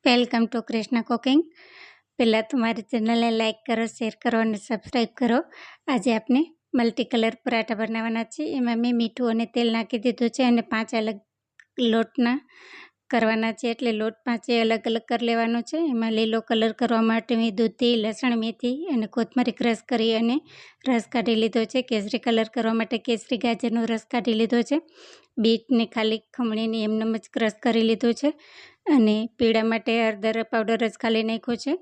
Welcome to Krishna cooking. પહેલાં તો મારી ચેનલને લાઇક કરો, શેર કરો અને સબસ્ક્રાઈબ કરો। આજે આપણે મલ્ટી કલર પરાઠા બનાવવાના છે। એમાં મેં મીઠું અને તેલ નાખી દીધું છે અને 5 અલગ લોટના કરવાના છે, એટલે લોટ 5 અલગ અલગ કરી લેવાનો છે। એમાં લીલો કલર કરવા માટે મેં દૂધી, લસણ, મેથી અને કોથમરી ક્રશ કરી અને રસ કાઢી લીધો છે। કેસરી કલર કરવા માટે કેસરી ગાજરનો રસ કાઢી લીધો છે। બીટને ખાલી ખમણીને એમનેમ જ ક્રશ કરી લીધું છે અને પીળા માટે હળદર પાવડર જ ખાલી નાખ્યો છે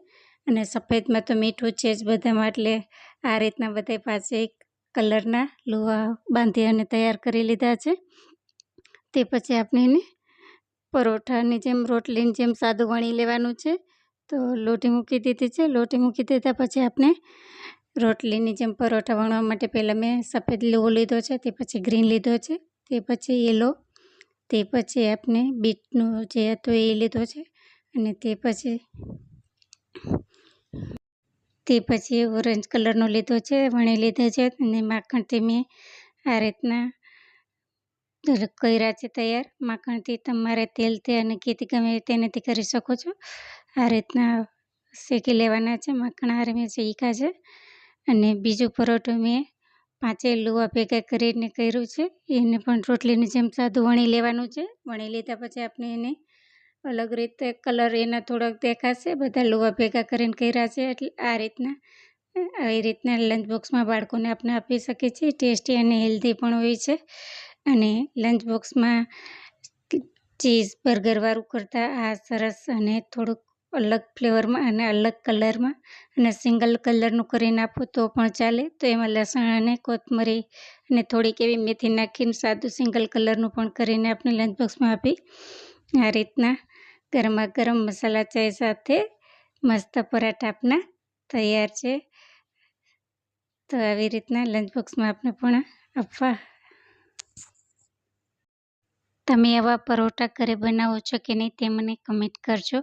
અને સફેદમાં તો મીઠું છે જ બધામાં, એટલે આ રીતના બધા 5 કલરના લુવા બાંધી અને તૈયાર કરી લીધા છે। તે પછી આપણે એને પરોઠાની જેમ, રોટલીની જેમ સાદું વણી લેવાનું છે। તો લોટી મૂકી દીધી છે। લોટી મૂકી દીધા પછી આપણે રોટલીની જેમ પરોઠા વણવા માટે પહેલાં મેં સફેદ લુવો લીધો છે, તે પછી ગ્રીન લીધો છે, તે પછી યલો, તે પછી આપણે બીટનું જે હતું એ લીધો છે અને તે પછી ઓરેન્જ કલરનો લીધો છે, વણી લીધો છે અને માખણથી મેં આ રીતના કર્યા છે તૈયાર। માખણથી તમારે તેલથી અને ઘીથી ગમે તેનાથી કરી શકો છો। આ રીતના શેકી લેવાના છે, માખણ હારે મેં શેક્યા છે। અને બીજું પરોઠું મેં 5 લુવા ભેગા કરીને કર્યું છે, એને પણ રોટલીની જેમ સાદું વણી લેવાનું છે। વણી લીધા પછી આપણે એને અલગ રીતે કલર એના થોડોક દેખાશે, બધા લુવા ભેગા કરીને કર્યા છે, એટલે આવી રીતના લંચ બોક્સમાં બાળકોને આપણે આપી શકીએ છીએ। ટેસ્ટી અને હેલ્ધી પણ હોય છે અને લંચ બોક્સમાં ચીઝ બર્ગરવાળું કરતાં આ સરસ અને થોડુંક અલગ ફ્લેવરમાં અને અલગ કલરમાં અને સિંગલ કલરનું કરીને આપો તો પણ ચાલે। તો એમાં લસણ અને કોથમરી અને થોડીક એવી મેથી નાખીને સાદું સિંગલ કલરનું પણ કરીને આપણે લંચ બોક્સમાં આપી। આ રીતના ગરમા ગરમ મસાલા ચાય સાથે મસ્ત પરાઠા આપણા તૈયાર છે। તો આવી રીતના લંચ બોક્સમાં આપણે પણ આપવા। તમે આવા પરોઠા ઘરે બનાવો છો કે નહીં તે મને કમેન્ટ કરજો।